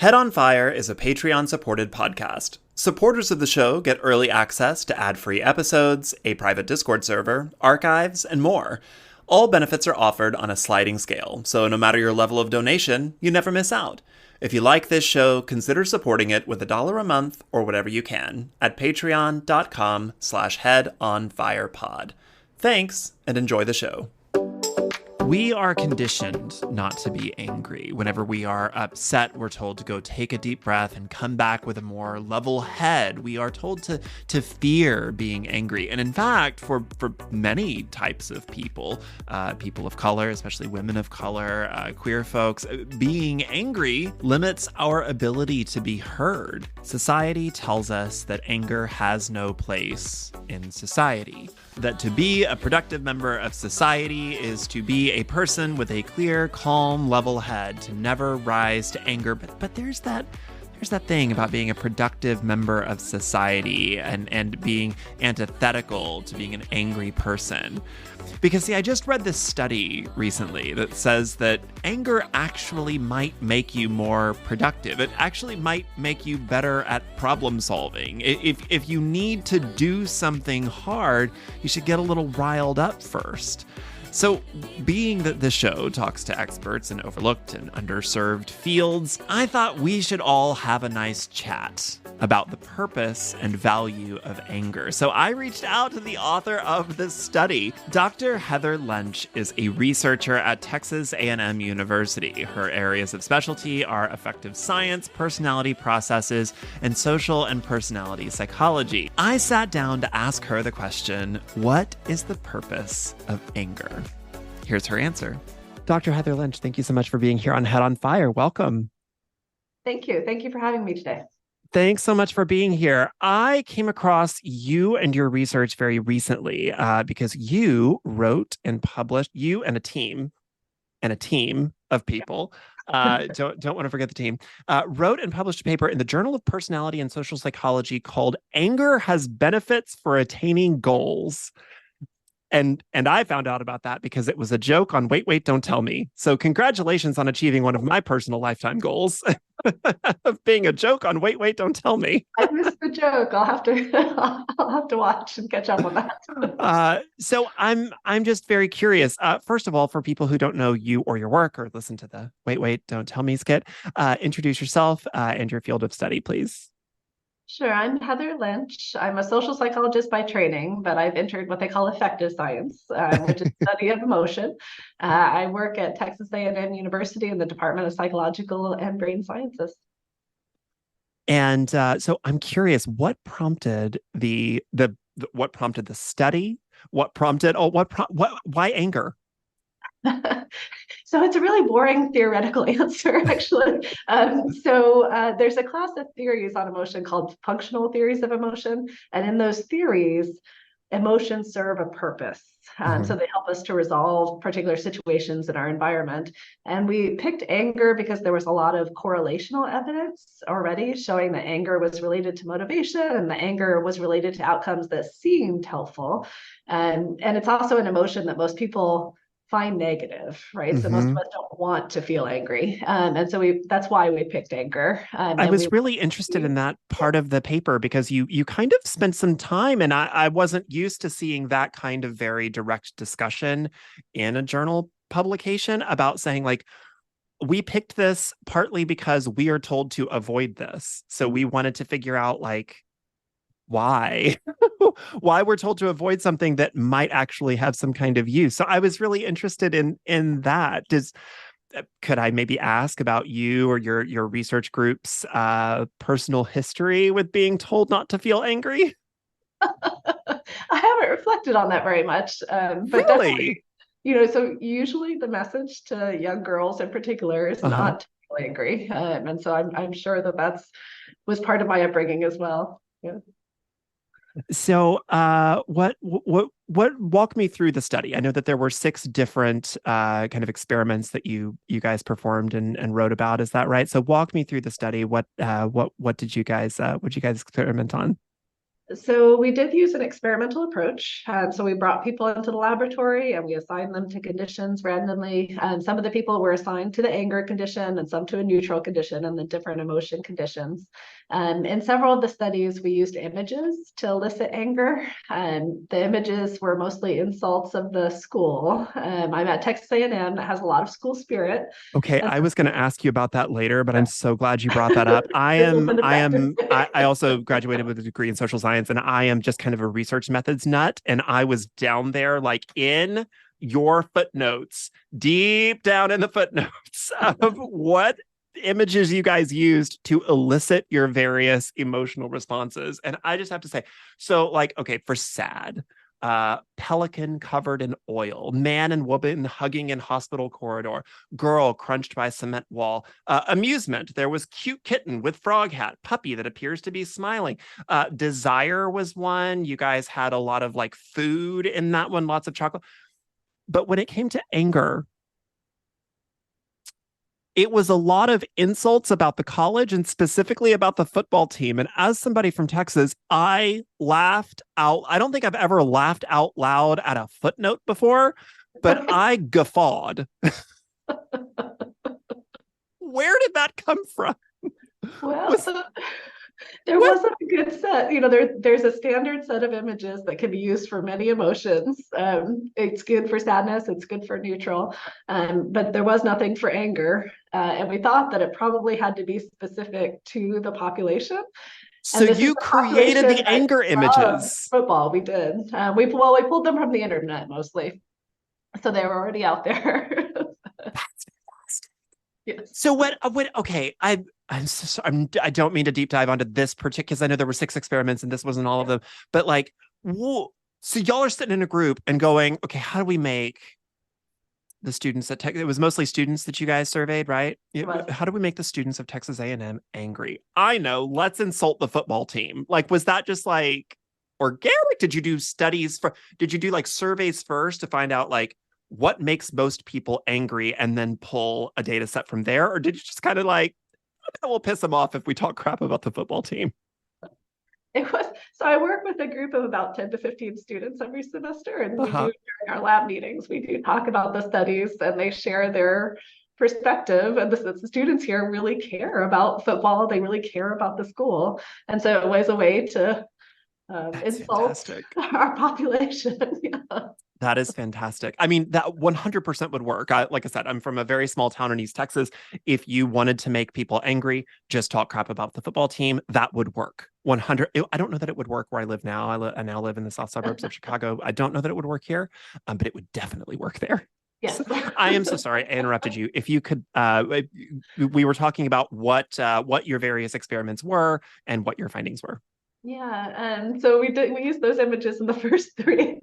Head on Fire is a Patreon-supported podcast. Supporters of the show get early access to ad-free episodes, a private Discord server, archives, and more. All benefits are offered on a sliding scale, so no matter your level of donation, you never miss out. If you like this show, consider supporting it with $1 a month or whatever you can at patreon.com/headonfirepod. Thanks, and enjoy the show. We are conditioned not to be angry. Whenever we are upset, we're told to go take a deep breath and come back with a more level head. We are told to fear being angry. And in fact, for many types of people, people of color, especially women of color, queer folks, being angry limits our ability to be heard. Society tells us that anger has no place in society, that to be a productive member of society is to be a person with a clear, calm, level head, to never rise to anger. But there's that thing about being a productive member of society and being antithetical to being an angry person. Because, see, I just read this study recently that says that anger actually might make you more productive. It actually might make you better at problem solving. If you need to do something hard, you should get a little riled up first. So, being that this show talks to experts in overlooked and underserved fields, I thought we should all have a nice chat about the purpose and value of anger. So I reached out to the author of this study. Dr. Heather Lench is a researcher at Texas A&M University. Her areas of specialty are affective science, personality processes, and social and personality psychology. I sat down to ask her the question, what is the purpose of anger? Here's her answer. Dr. Heather Lench, thank you so much for being here on Head on Fire. Welcome. Thank you. Thank you for having me today. Thanks so much for being here. I came across you and your research very recently because you wrote and published, you and a team of people, don't want to forget the team, wrote and published a paper in the Journal of Personality and Social Psychology called Anger Has Benefits for Attaining Goals. And I found out about that because it was a joke on Wait, Wait, Don't Tell Me. So congratulations on achieving one of my personal lifetime goals of being a joke on Wait, Wait, Don't Tell Me. I missed the joke. I'll have to watch and catch up on that. So I'm just very curious. First of all, for people who don't know you or your work or listen to the Wait, Wait, Don't Tell Me skit, introduce yourself and your field of study, please. Sure. I'm Heather Lench. I'm a social psychologist by training, but I've entered what they call affective science, which is the study of emotion. I work at Texas A&M University in the Department of Psychological and Brain Sciences. And so I'm curious, what prompted the study? Why anger? So it's a really boring theoretical answer, actually. There's a class of theories on emotion called functional theories of emotion. And in those theories, emotions serve a purpose. So they help us to resolve particular situations in our environment. And we picked anger because there was a lot of correlational evidence already showing that anger was related to motivation and the anger was related to outcomes that seemed helpful. And it's also an emotion that most people find negative, right? So most of us don't want to feel angry. And so that's why we picked anger. I was really interested in that part of the paper because you kind of spent some time, and I wasn't used to seeing that kind of very direct discussion in a journal publication about saying, like, we picked this partly because we are told to avoid this. So we wanted to figure out, like, why we're told to avoid something that might actually have some kind of use. So I was really interested in that. Could I maybe ask about you or your research group's personal history with being told not to feel angry? I haven't reflected on that very much, but really? So usually the message to young girls in particular is not to feel angry, and so I'm sure that was part of my upbringing as well. Yeah. So, what walk me through the study? I know that there were 6 different kind of experiments that you guys performed and wrote about. Is that right? So, walk me through the study. What did you guys experiment on? So we did use an experimental approach. So we brought people into the laboratory and we assigned them to conditions randomly. Some of the people were assigned to the anger condition and some to a neutral condition and the different emotion conditions. In several of the studies, we used images to elicit anger. The images were mostly insults of the school. I'm at Texas A&M that has a lot of school spirit. Okay, And I was going to ask you about that later, but I'm so glad you brought that up. this was an effective. I also graduated with a degree in social science, and I am just kind of a research methods nut. And I was down there, like in your footnotes, deep down in the footnotes of what images you guys used to elicit your various emotional responses. And I just have to say, so like, okay, for sad, pelican covered in oil, man and woman hugging in hospital corridor, girl crunched by cement wall, amusement, there was cute kitten with frog hat, puppy that appears to be smiling. Desire was one. You guys had a lot of like food in that one, lots of chocolate. But when it came to anger, it was a lot of insults about the college and specifically about the football team. And as somebody from Texas, I laughed out. I don't think I've ever laughed out loud at a footnote before, but I guffawed. Where did that come from? Well, there wasn't a good set. There's a standard set of images that can be used for many emotions. It's good for sadness, it's good for neutral, but there was nothing for anger. And we thought that it probably had to be specific to the population. So you created the anger images. Football, we did. We pulled them from the internet mostly. So they were already out there. That's fantastic. Yes. So okay, I'm so sorry. I don't mean to deep dive onto this particular, because I know there were 6 experiments and this wasn't all of them, but like, whoa. So y'all are sitting in a group and going, okay, how do we make the students at Tech? It was mostly students that you guys surveyed, right? How do we make the students of Texas A&M angry? I know, let's insult the football team. Like, was that just like organic? Did you do like surveys first to find out like what makes most people angry and then pull a data set from there? Or did you just kind of like, we'll piss them off if we talk crap about the football team? So I work with a group of about 10 to 15 students every semester, and we do during our lab meetings, we do talk about the studies and they share their perspective. And the students here really care about football. They really care about the school. And so it was a way to insult fantastic. Our population. Yeah. That is fantastic. I mean, that 100% would work. Like I said, I'm from a very small town in East Texas. If you wanted to make people angry, just talk crap about the football team, that would work. 100. I don't know that it would work where I live now. I now live in the south suburbs of Chicago. I don't know that it would work here, but it would definitely work there. Yes. I am so sorry. I interrupted you. If you could, we were talking about what your various experiments were and what your findings were. Yeah, so we used those images in the first 3.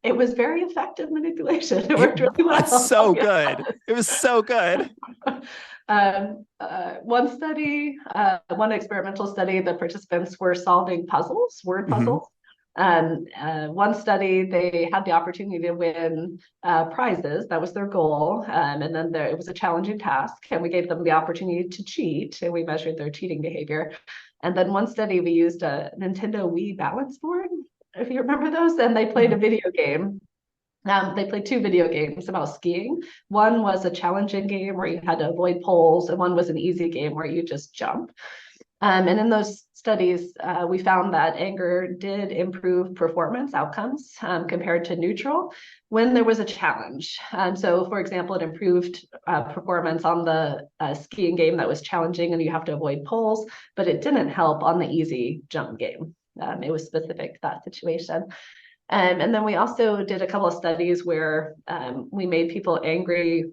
It was very effective manipulation. It worked really well. It's so good. It was so good. One experimental study, the participants were solving puzzles, word puzzles. One study, they had the opportunity to win prizes. That was their goal. And then it was a challenging task, and we gave them the opportunity to cheat, and we measured their cheating behavior. And then one study, we used a Nintendo Wii balance board, if you remember those, and they played a video game. They played 2 video games about skiing. One was a challenging game where you had to avoid poles, and one was an easy game where you just jump. And in those studies, we found that anger did improve performance outcomes compared to neutral when there was a challenge. So, for example, it improved performance on the skiing game that was challenging and you have to avoid poles, but it didn't help on the easy jump game. It was specific to that situation. And then we also did a couple of studies where we made people angry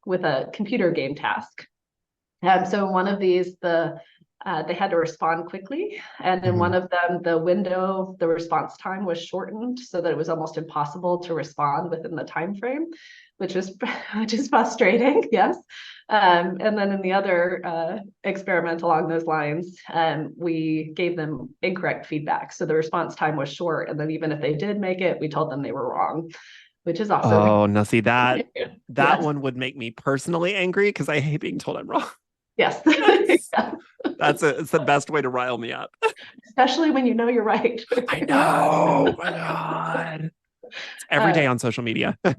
with a computer game task. So one of these, they had to respond quickly. And in one of them, the response time was shortened so that it was almost impossible to respond within the time frame, which is frustrating, yes. And then in the other experiment along those lines, we gave them incorrect feedback. So the response time was short. And then even if they did make it, we told them they wure wrong, which is also. Oh, no, see, that yes. One would make me personally angry because I hate being told I'm wrong. Yes. It's the best way to rile me up. especially when you know you're right. I know. Oh my God. It's every day on social media. Yeah.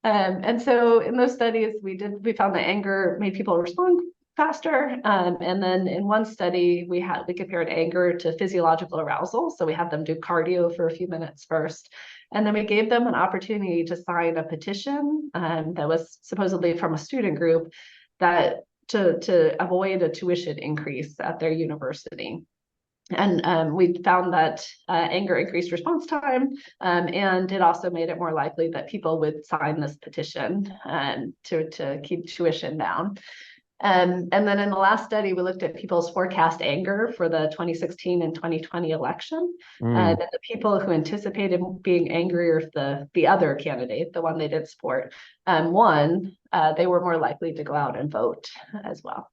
And so in those studies, we found that anger made people respond faster. And then in one study, we compared anger to physiological arousal. So we had them do cardio for a few minutes first. And then we gave them an opportunity to sign a petition that was supposedly from a student group that to avoid a tuition increase at their university. And we found that anger increased response time, and it also made it more likely that people would sign this petition to keep tuition down. And then in the last study, we looked at people's forecast anger for the 2016 and 2020 election. And the people who anticipated being angrier if the other candidate, the one they did support, won, they were more likely to go out and vote as well.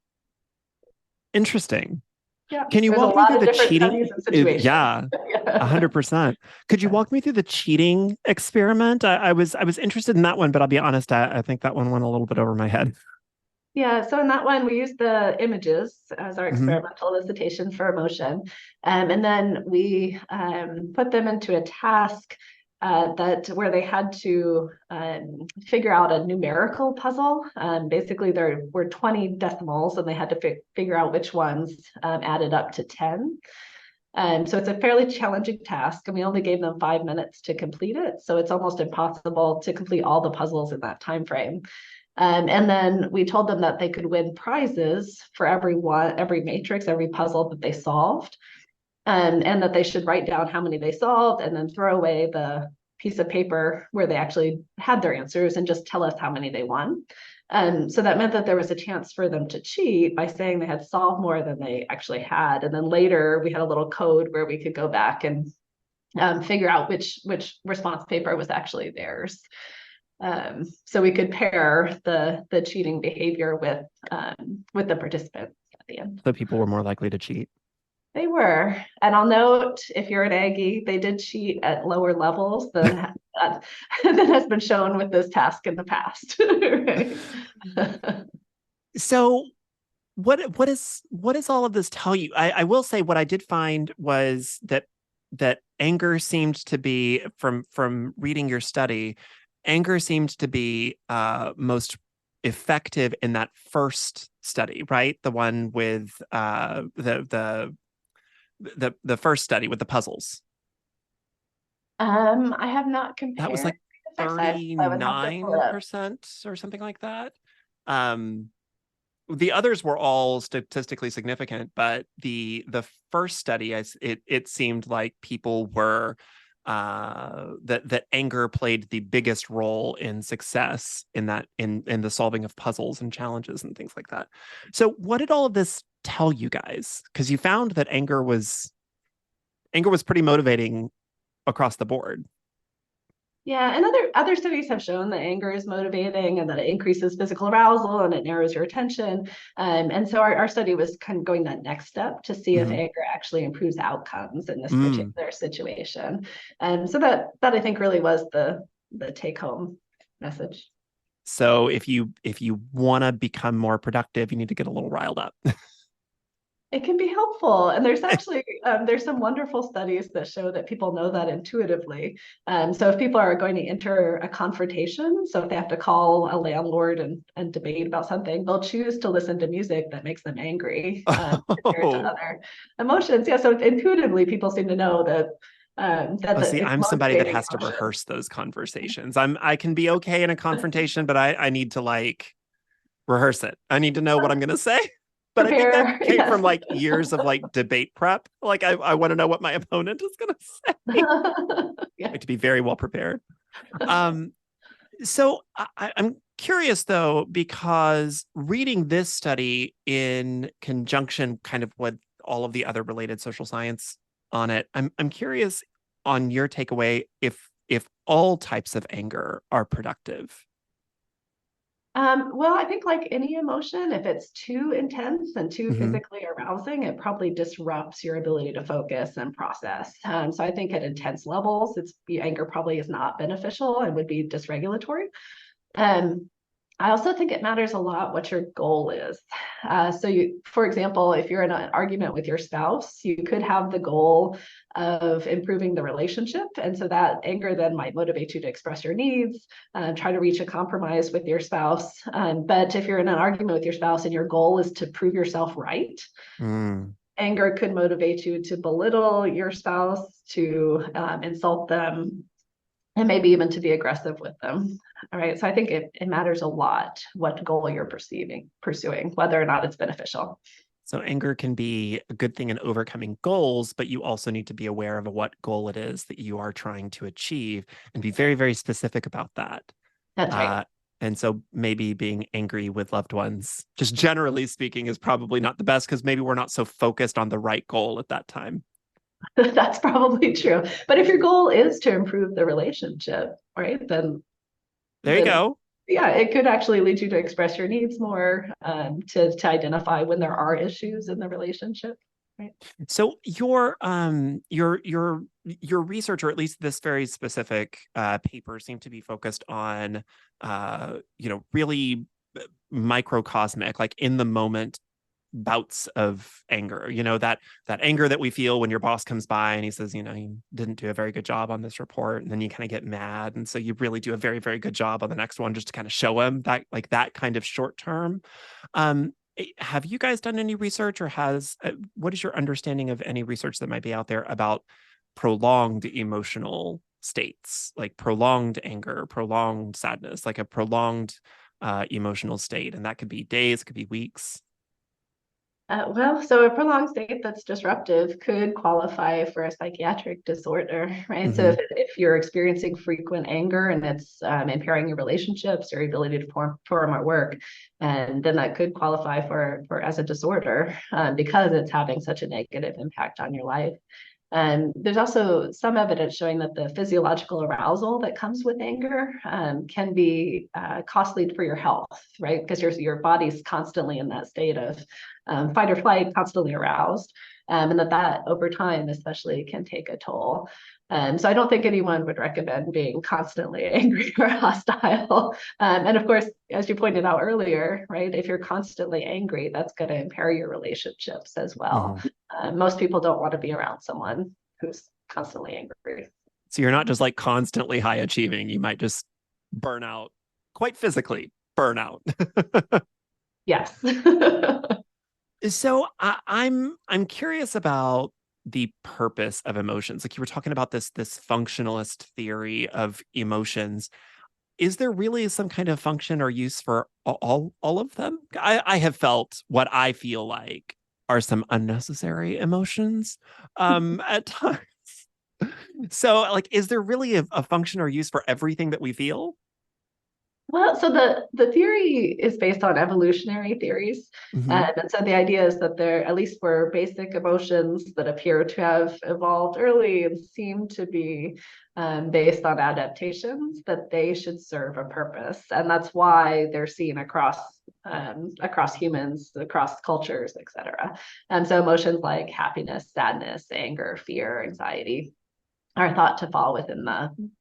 Interesting. Yeah, Can you there's a walk me lot through of the different cheating? studies and situations. Yeah, 100%. Could you walk me through the cheating experiment? I was interested in that one, but I'll be honest, I think that one went a little bit over my head. Yeah, so in that one, we used the images as our Mhm. experimental elicitation for emotion. And then we put them into a task where they had to figure out a numerical puzzle. Basically, there were 20 decimals, and they had to figure out which ones added up to 10. So it's a fairly challenging task, and we only gave them 5 minutes to complete it. So it's almost impossible to complete all the puzzles in that time frame. And then we told them that they could win prizes for every matrix, every puzzle that they solved, and that they should write down how many they solved and then throw away the piece of paper where they actually had their answers and just tell us how many they won. So that meant that there was a chance for them to cheat by saying they had solved more than they actually had. And then later we had a little code where we could go back and figure out which response paper was actually theirs. So we could pair the cheating behavior with the participants at the end. So people were more likely to cheat. They were, and I'll note if you're an Aggie, they did cheat at lower levels than than has been shown with this task in the past. So what does all of this tell you? I will say what I did find was that anger seemed to be from reading your study, anger seemed to be most effective in that first study, right? The one with the first study with the puzzles. I have not compared. That was like 39% or something like that. The others were all statistically significant, but the first study, it seemed like people were that anger played the biggest role in success in the solving of puzzles and challenges and things like that. So what did all of this tell you guys? Because you found that anger was pretty motivating across the board. Yeah, and other studies have shown that anger is motivating and that it increases physical arousal and it narrows your attention. And so our study was kind of going that next step to see if anger actually improves outcomes in this particular situation. And so that I think really was the take home message. So if you want to become more productive, you need to get a little riled up. It can be helpful. And there's actually, there's some wonderful studies that show that people know that intuitively. So if people are going to enter a confrontation, so if they have to call a landlord and debate about something, they'll choose to listen to music that makes them angry compared to other emotions. Yeah, so intuitively people seem to know that I'm somebody that has to rehearse those conversations. I can be okay in a confrontation, but I need to like rehearse it. I need to know what I'm going to say. But prepare, I think that came from like years of like debate prep. Like I want to know what my opponent is going to say. Yeah. Like to be very well prepared. So I'm curious though, because reading this study in conjunction kind of with all of the other related social science on it, I'm curious on your takeaway if all types of anger are productive. Well, I think like any emotion, if it's too intense and too physically arousing, it probably disrupts your ability to focus and process. So I think at intense levels, anger probably is not beneficial and would be dysregulatory. I also think it matters a lot what your goal is. For example, if you're in an argument with your spouse, you could have the goal of improving the relationship. And so that anger then might motivate you to express your needs, try to reach a compromise with your spouse. But if you're in an argument with your spouse and your goal is to prove yourself right, Mm. anger could motivate you to belittle your spouse, to insult them, and maybe even to be aggressive with them. All right. So I think it matters a lot what goal you're pursuing, whether or not it's beneficial. So anger can be a good thing in overcoming goals, but you also need to be aware of what goal it is that you are trying to achieve and be very, very specific about that. That's right. And so maybe being angry with loved ones, just generally speaking, is probably not the best because maybe we're not so focused on the right goal at that time. That's probably true. But if your goal is to improve the relationship, right, There you then go. yeah, it could actually lead you to express your needs more, to identify when there are issues in the relationship. Right. So your research, or at least this very specific paper, seemed to be focused on really microcosmic, like in the moment bouts of anger, that anger that we feel when your boss comes by and he says, you didn't do a very good job on this report, and then you kind of get mad, and so you really do a very, very good job on the next one just to kind of show him that, like, that kind of short term. Have you guys done any research, or what is your understanding of any research that might be out there about prolonged emotional states, like prolonged anger, prolonged sadness, like a prolonged emotional state? And that could be days, could be weeks. So a prolonged state that's disruptive could qualify for a psychiatric disorder, right? So Mm-hmm. if you're experiencing frequent anger and it's impairing your relationships or your ability to perform at work, and then that could qualify for as a disorder, because it's having such a negative impact on your life. And there's also some evidence showing that the physiological arousal that comes with anger can be costly for your health, right? Because your body's constantly in that state of fight or flight, constantly aroused, and that over time, especially, can take a toll. So I don't think anyone would recommend being constantly angry or hostile. And of course, as you pointed out earlier, right, if you're constantly angry, that's going to impair your relationships as well. Mm-hmm. Most people don't want to be around someone who's constantly angry. So you're not just like constantly high achieving, you might just burn out, quite physically burn out. Yes. So I'm curious about the purpose of emotions. Like, you were talking about this functionalist theory of emotions. Is there really some kind of function or use for all of them? I have felt what I feel like are some unnecessary emotions at times. So, like, is there really a function or use for everything that we feel? Well, so the theory is based on evolutionary theories. Mm-hmm. And so the idea is that there, at least for basic emotions that appear to have evolved early and seem to be based on adaptations, that they should serve a purpose. And that's why they're seen across humans, across cultures, et cetera. And so emotions like happiness, sadness, anger, fear, anxiety are thought to fall within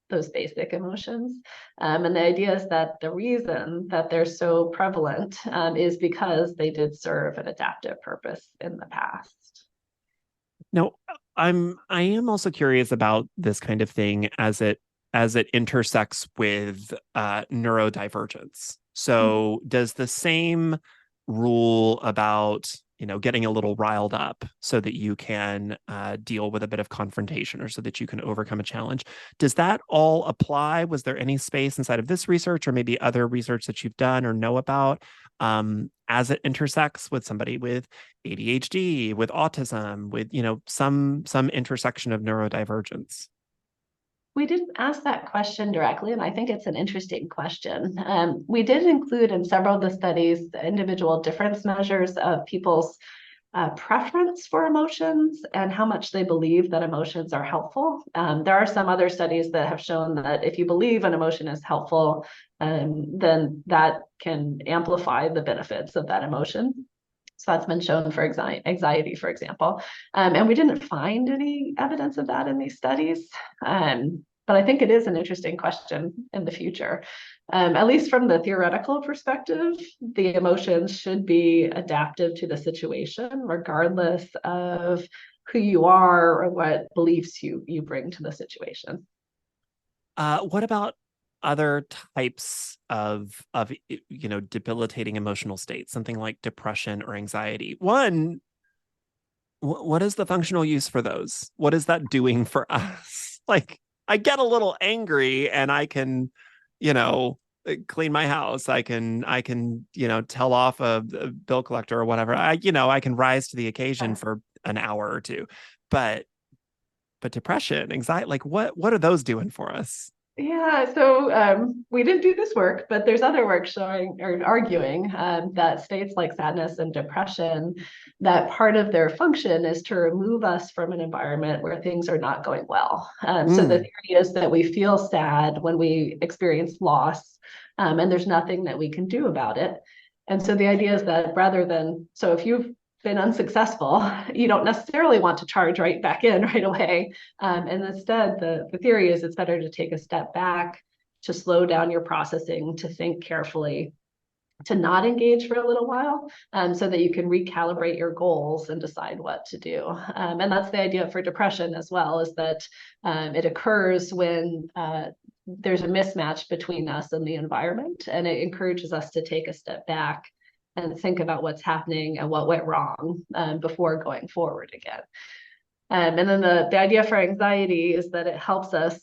those basic emotions. And the idea is that the reason that they're so prevalent is because they did serve an adaptive purpose in the past. Now, I am also curious about this kind of thing as it intersects with neurodivergence. So, does the same rule about getting a little riled up so that you can deal with a bit of confrontation, or so that you can overcome a challenge, does that all apply? Was there any space inside of this research, or maybe other research that you've done or know about, as it intersects with somebody with ADHD, with autism, with some intersection of neurodivergence? We didn't ask that question directly, and I think it's an interesting question. We did include in several of the studies the individual difference measures of people's preference for emotions and how much they believe that emotions are helpful. There are some other studies that have shown that if you believe an emotion is helpful, then that can amplify the benefits of that emotion. So that's been shown for anxiety, for example. And we didn't find any evidence of that in these studies. But I think it is an interesting question in the future. At least from the theoretical perspective, the emotions should be adaptive to the situation, regardless of who you are or what beliefs you bring to the situation. What about other types of debilitating emotional states, something like depression or anxiety? One, what is the functional use for those? What is that doing for us? Like, I get a little angry and I can, you know, clean my house. I can, tell off a bill collector or whatever. I can rise to the occasion for an hour or two. But depression, anxiety, like what are those doing for us? Yeah, so we didn't do this work, but there's other work showing or arguing that states like sadness and depression, that part of their function is to remove us from an environment where things are not going well. So the Mm, theory is that we feel sad when we experience loss, and there's nothing that we can do about it. And so the idea is that rather than, so if you've been unsuccessful, you don't necessarily want to charge right back in right away. And instead, the theory is it's better to take a step back, to slow down your processing, to think carefully, to not engage for a little while, so that you can recalibrate your goals and decide what to do. And that's the idea for depression as well, is that it occurs when there's a mismatch between us and the environment, and it encourages us to take a step back and think about what's happening and what went wrong before going forward again. And then the idea for anxiety is that it helps us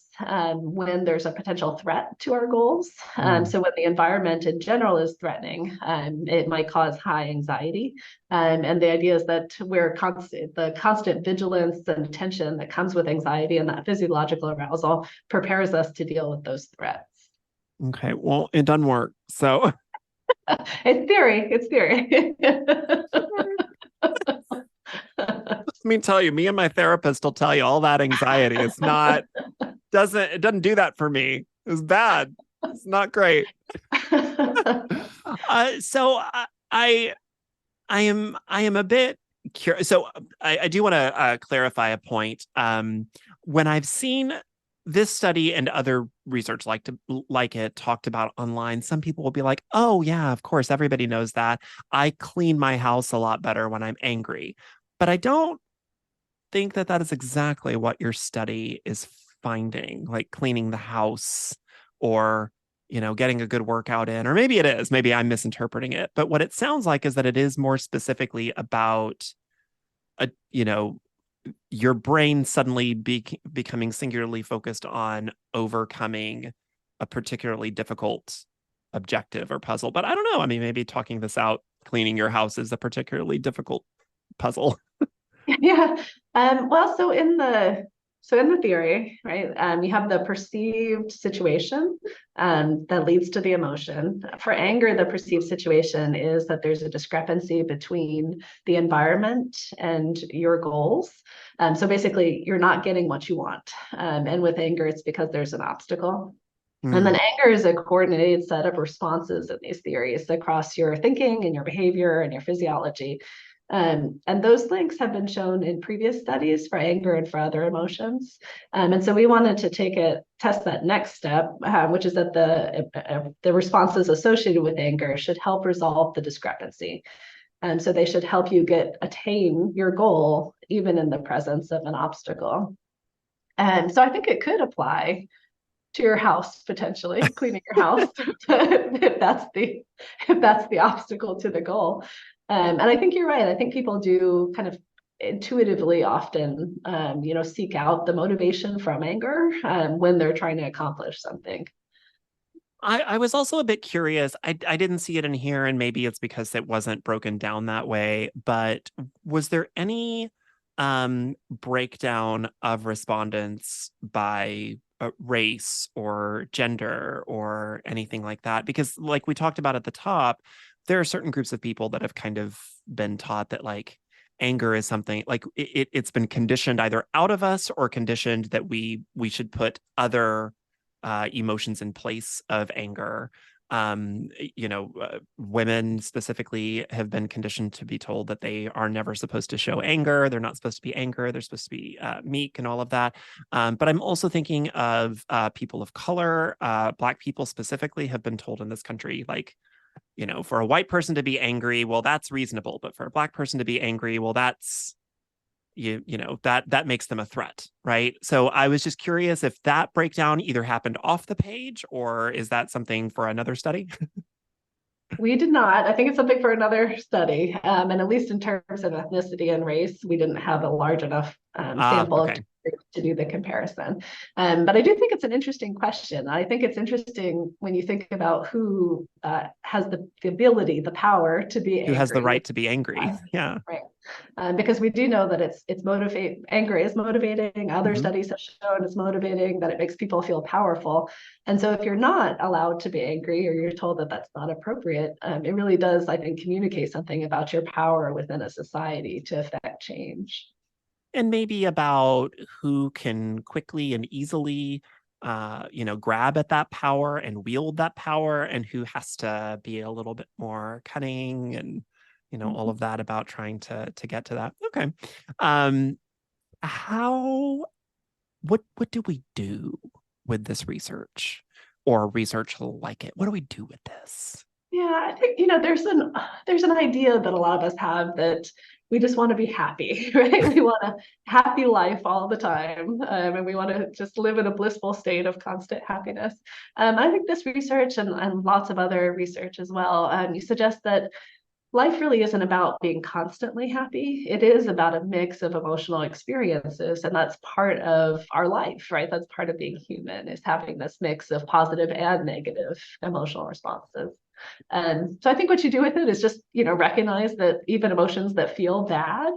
when there's a potential threat to our goals. mm. So when the environment in general is threatening, it might cause high anxiety. And the idea is that the constant vigilance and attention that comes with anxiety and that physiological arousal prepares us to deal with those threats. Okay, well, it doesn't work. So It's theory. It's theory. let me tell you, me and my therapist will tell you all that anxiety. It doesn't do that for me. It's bad. It's not great. So I am a bit curious. So I do want to clarify a point. When I've seen this study and other research like it talked about online, some people will be like, "Oh yeah, of course, everybody knows that. I clean my house a lot better when I'm angry." But I don't think that that is exactly what your study is finding, like cleaning the house or, getting a good workout in. Or maybe it is, maybe I'm misinterpreting it. But what it sounds like is that it is more specifically about a, your brain suddenly becoming singularly focused on overcoming a particularly difficult objective or puzzle. But I don't know. I mean, maybe talking this out, cleaning your house is a particularly difficult puzzle. Yeah. Well, so in the theory, right, you have the perceived situation that leads to the emotion. For anger, the perceived situation is that there's a discrepancy between the environment and your goals. So basically, you're not getting what you want. And with anger, it's because there's an obstacle. And then Mm, anger is a coordinated set of responses in these theories across your thinking and your behavior and your physiology. And those links have been shown in previous studies for anger and for other emotions. And so we wanted to test that next step, which is that the responses associated with anger should help resolve the discrepancy. And so they should help you attain your goal, even in the presence of an obstacle. And so I think it could apply to your house, potentially cleaning your house if that's the obstacle to the goal. And I think you're right. I think people do kind of intuitively often seek out the motivation from anger when they're trying to accomplish something. I was also a bit curious. I didn't see it in here, and maybe it's because it wasn't broken down that way. But was there any breakdown of respondents by race or gender or anything like that? Because, like we talked about at the top, there are certain groups of people that have kind of been taught that like anger is something like it's been conditioned either out of us or conditioned that we should put other emotions in place of anger. Women specifically have been conditioned to be told that they are never supposed to show anger. They're not supposed to be angry. They're supposed to be meek and all of that. But I'm also thinking of people of color. Black people specifically have been told in this country, like, for a white person to be angry, well, that's reasonable. But for a Black person to be angry, well, that's that makes them a threat, right? So I was just curious if that breakdown either happened off the page, or is that something for another study? We did not. I think it's something for another study. And at least in terms of ethnicity and race, we didn't have a large enough sample Okay. to do the comparison. But I do think it's an interesting question. I think it's interesting when you think about who has the ability, the power to be Who has the angry. right to be angry? Yeah. Right. Because we do know that it's motivate anger is motivating. Other studies have shown it's motivating, that it makes people feel powerful. And so if you're not allowed to be angry, or you're told that that's not appropriate, it really does, I think, communicate something about your power within a society to affect change. And maybe about who can quickly and easily grab at that power and wield that power, and who has to be a little bit more cunning, and all of that about trying to get to that. Okay. How what do we do with this research, or research like it? What do we do with this? Yeah, I think there's an idea that a lot of us have, that we just want to be happy, right? We want a happy life all the time, and we want to just live in a blissful state of constant happiness. I think this research, and lots of other research as well, you suggest that life really isn't about being constantly happy. It is about a mix of emotional experiences, and that's part of our life, right? That's part of being human, is having this mix of positive and negative emotional responses. And so I think what you do with it is just, recognize that even emotions that feel bad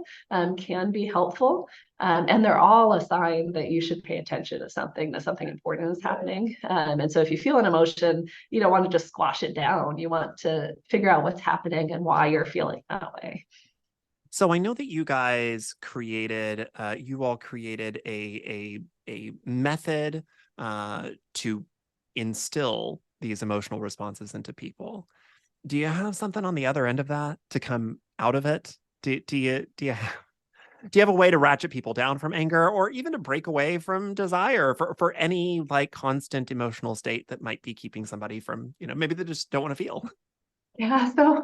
can be helpful. And they're all a sign that you should pay attention to something, that something important is happening. And so if you feel an emotion, you don't want to just squash it down. You want to figure out what's happening and why you're feeling that way. So I know that you all created a method to instill these emotional responses into people. Do you have something on the other end of that to come out of it? Do you have a way to ratchet people down from anger, or even to break away from desire, for any like constant emotional state that might be keeping somebody from, maybe they just don't want to feel? Yeah, so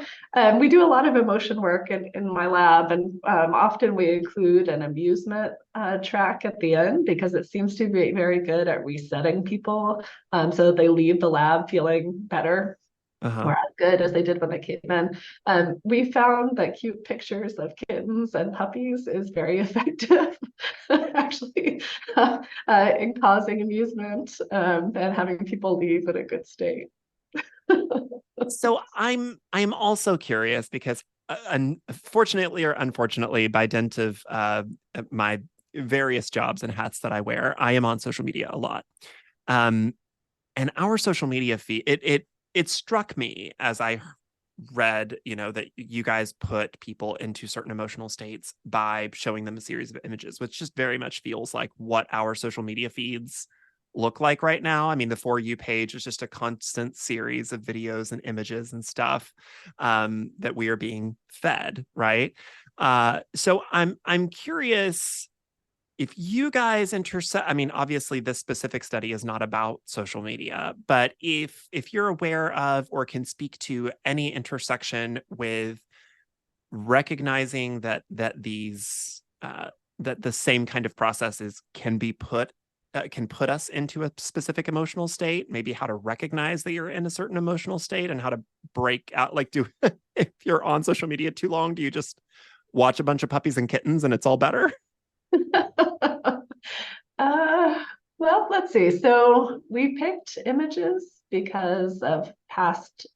we do a lot of emotion work in my lab, and often we include an amusement track at the end, because it seems to be very good at resetting people, so that they leave the lab feeling better, Uh-huh. or as good as they did when they came in. We found that cute pictures of kittens and puppies is very effective, actually, in causing amusement, and having people leave in a good state. So I'm also curious, because unfortunately or unfortunately, by dint of my various jobs and hats that I wear, I am on social media a lot. Um, and our social media feed, it struck me as I read, that you guys put people into certain emotional states by showing them a series of images, which just very much feels like what our social media feeds look like right now. I mean, the For You page is just a constant series of videos and images and stuff that we are being fed, right? So I'm curious if you guys intersect. I mean, obviously this specific study is not about social media, but if you're aware of or can speak to any intersection with recognizing that the same kind of processes can put us into a specific emotional state, maybe how to recognize that you're in a certain emotional state, and how to break out, like, if you're on social media too long, do you just watch a bunch of puppies and kittens and it's all better? Uh, well, let's see. So we picked images because of past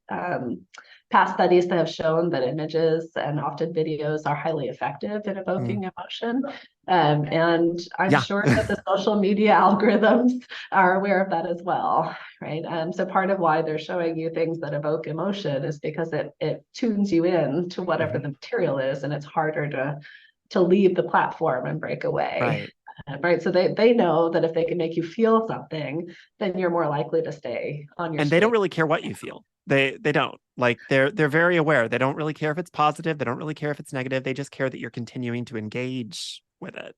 studies that have shown that images, and often videos, are highly effective in Mm. evoking emotion. And I'm Yeah. sure that the social media algorithms are aware of that as well, right? So part of why they're showing you things that evoke emotion is because it tunes you in to whatever Mhm. the material is, and it's harder to leave the platform and break away. Right. Right. So they know that if they can make you feel something, then you're more likely to stay on your And they don't screen. really care what you feel. They don't. Like they're very aware. They don't really care if it's positive. They don't really care if it's negative. They just care that you're continuing to engage with it.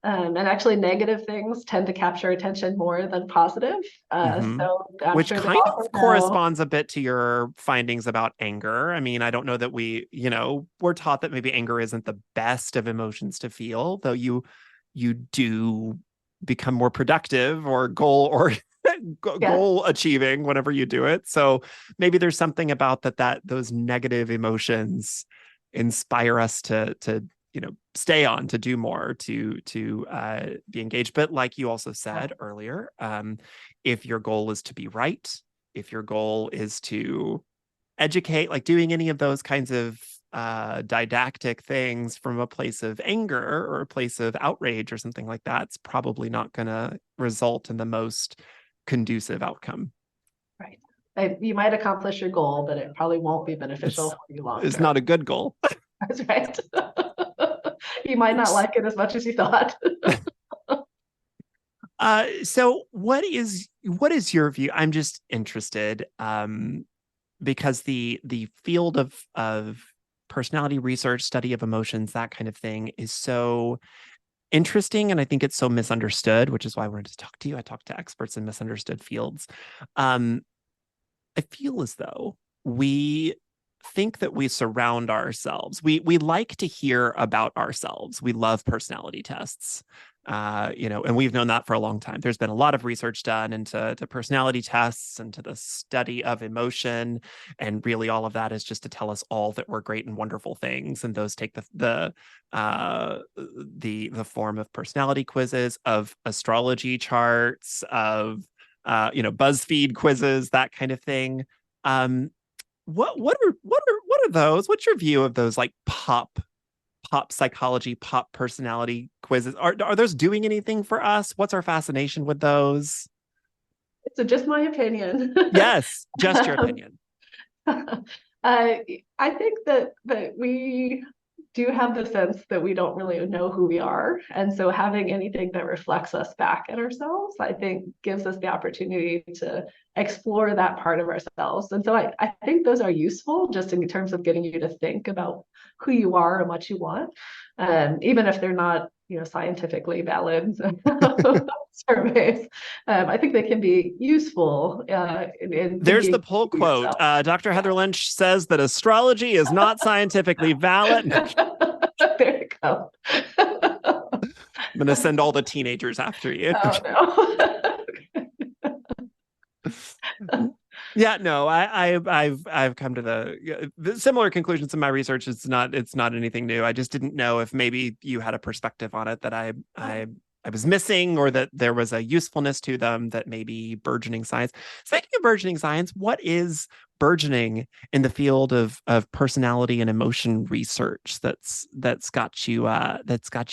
And actually, negative things tend to capture attention more than positive. Mm-hmm. So I'm Which sure they kind also of know. corresponds a bit to your findings about anger. I mean, I don't know that we're taught that maybe anger isn't the best of emotions to feel, though you do become more productive or Yes. goal achieving whenever you do it. So maybe there's something about that those negative emotions inspire us to stay on, to do more, to be engaged. But like you also said earlier, if your goal is to be right, if your goal is to educate, like doing any of those kinds of didactic things from a place of anger or a place of outrage or something like that, it's probably not going to result in the most conducive outcome. Right. You might accomplish your goal, but it probably won't be beneficial It's for you long it's term. not a good goal. That's right. You might not like it as much as you thought. So what is your view? I'm just interested, because the field of personality research, study of emotions, that kind of thing is so interesting, and I think it's so misunderstood, which is why I wanted to talk to you. I talk to experts in misunderstood fields. Um, I feel as though we think that we surround ourselves. We like to hear about ourselves. We love personality tests. And we've known that for a long time. There's been a lot of research done into personality tests and to the study of emotion, and really all of that is just to tell us all that we're great and wonderful things. And those take the form of personality quizzes, of astrology charts, of BuzzFeed quizzes, that kind of thing. Um, what are those? What's your view of those, like pop psychology, pop personality quizzes? Are those doing anything for us? What's our fascination with those? So just my opinion. Yes, just your Um, opinion. I think that we do have the sense that we don't really know who we are. And so having anything that reflects us back at ourselves, I think gives us the opportunity to explore that part of ourselves. And so I think those are useful just in terms of getting you to think about who you are and what you want. Even if they're not, scientifically valid surveys. I think they can be useful in There's the thinking pull for quote. yourself. Dr. Heather Lench says that astrology is not scientifically valid. There you go. I'm going to send all the teenagers after you. Oh no. Yeah, no, I've come to the similar conclusions in my research. It's not anything new. I just didn't know if maybe you had a perspective on it that I was missing, or that there was a usefulness to them that maybe burgeoning science. Speaking of burgeoning science, what is burgeoning in the field of personality and emotion research that's got you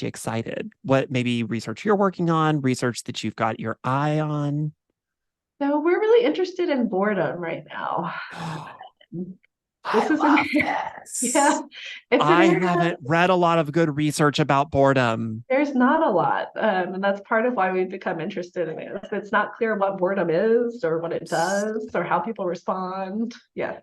excited? What maybe research you're working on, research that you've got your eye on? So we're really interested in boredom right now. I This is an love yeah, this. it's an I area. haven't read a lot of good research about boredom. There's not a lot, and that's part of why we've become interested in it. It's not clear what boredom is, or what it does, or how people respond. Yeah.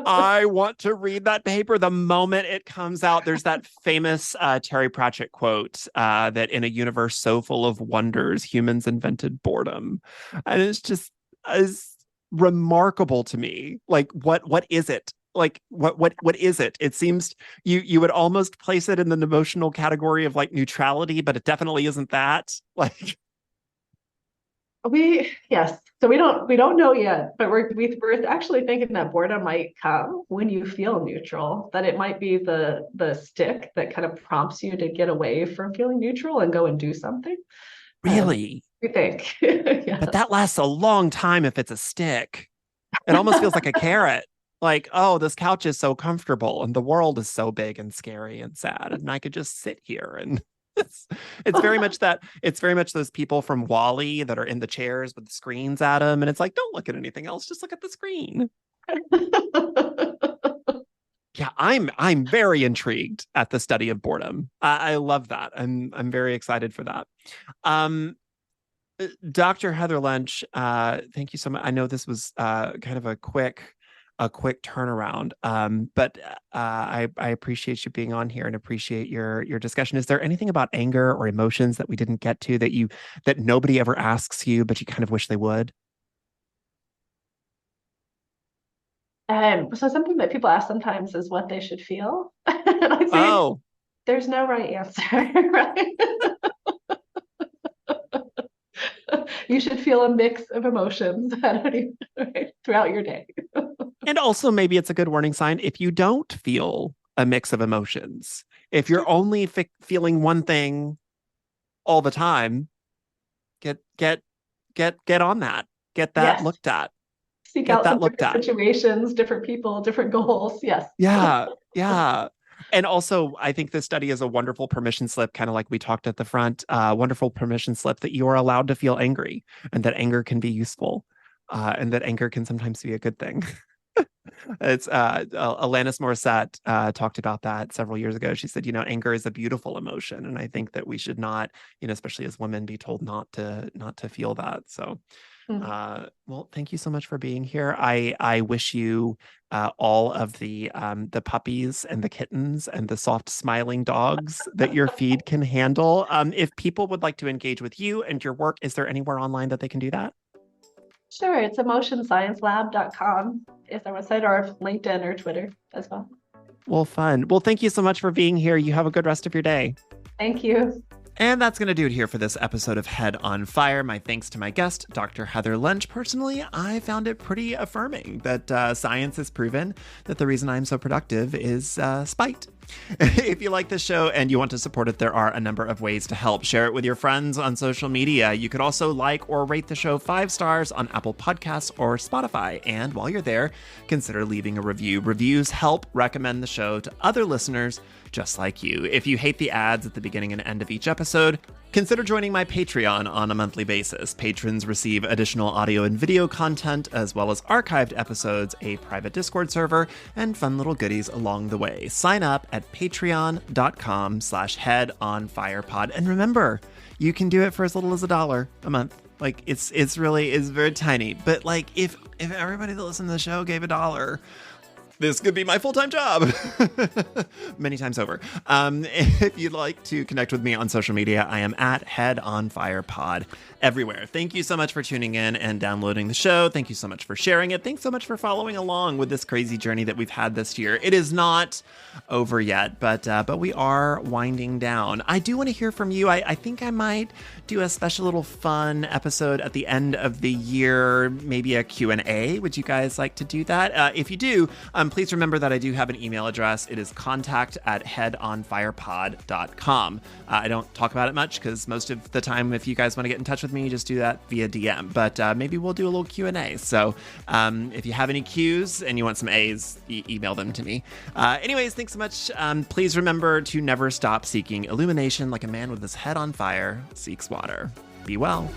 I want to read that paper the moment it comes out. There's that famous Terry Pratchett quote, that in a universe so full of wonders, humans invented boredom. And it's just is remarkable to me. Like, what is it? Like, what is it? It seems you would almost place it in the emotional category of like neutrality, but it definitely isn't that. Like, Yes. So we don't know yet, but we're actually thinking that boredom might come when you feel neutral, that it might be the stick that kind of prompts you to get away from feeling neutral and go and do something. Um, really? we think. But Yes. that lasts a long time if it's a stick. It almost feels like a carrot. Like, oh, this couch is so comfortable and the world is so big and scary and sad, and I could just sit here and it's it's very much that it's very much those people from Wall-E that are in the chairs with the screens at them, and it's like, don't look at anything else, just look at the screen. Yeah, I'm very intrigued at the study of boredom. I love that. I'm very excited for that. Um, Dr. Heather Lench, thank you so much. I know this was kind of a quick turnaround, but I appreciate you being on here and appreciate your discussion. Is there anything about anger or emotions that we didn't get to that nobody ever asks you, but you kind of wish they would? So something that people ask sometimes is what they should feel. And I say Oh, there's no right answer, right? You should feel a mix of emotions right, throughout your day. and also maybe it's a good warning sign if you don't feel a mix of emotions. If you're only feeling one thing all the time, get on that. Get that Yes. looked at. Seek Get out that some looked different at. situations, different people, different goals. Yes. Yeah, yeah. And also, I think this study is a wonderful permission slip, kind of like we talked at the front, wonderful permission slip that you are allowed to feel angry and that anger can be useful, and that anger can sometimes be a good thing. It's Alanis Morissette talked about that several years ago. She said, anger is a beautiful emotion, and I think that we should not, especially as women, be told not to feel that. So, well, thank you so much for being here. I wish you all of the puppies and the kittens and the soft smiling dogs that your feed can handle. If people would like to engage with you and your work, is there anywhere online that they can do that? Sure, it's emotionsciencelab.com is our website, or LinkedIn or Twitter as well. Well, fun. Well, thank you so much for being here. You have a good rest of your day. Thank you. And that's going to do it here for this episode of Head on Fire. My thanks to my guest, Dr. Heather Lench. Personally, I found it pretty affirming that science has proven that the reason I'm so productive is spite. If you like this show and you want to support it, there are a number of ways to help. Share it with your friends on social media. You could also like or rate the show 5 stars on Apple Podcasts or Spotify. And while you're there, consider leaving a review. Reviews help recommend the show to other listeners just like you. If you hate the ads at the beginning and end of each episode, consider joining my Patreon on a monthly basis. Patrons receive additional audio and video content, as well as archived episodes, a private Discord server, and fun little goodies along the way. Sign up at patreon.com/headonfirepod. And remember, you can do it for as little as $1 a month. Like it's very tiny. But like if everybody that listened to the show gave $1, this could be my full-time job many times over. If you'd like to connect with me on social media, I am at Head on Fire Pod everywhere. Thank you so much for tuning in and downloading the show. Thank you so much for sharing it. Thanks so much for following along with this crazy journey that we've had this year. It is not over yet, but we are winding down. I do want to hear from you. I think I might do a special little fun episode at the end of the year, maybe a Q&A. Would you guys like to do that? If you do, please remember that I do have an email address. It is contact@headonfirepod.com. I don't talk about it much because most of the time, if you guys want to get in touch with me, just do that via DM. But maybe we'll do a little Q&A. So if you have any Qs and you want some As, email them to me. Anyways, thanks so much. Please remember to never stop seeking illumination like a man with his head on fire seeks water. Be well.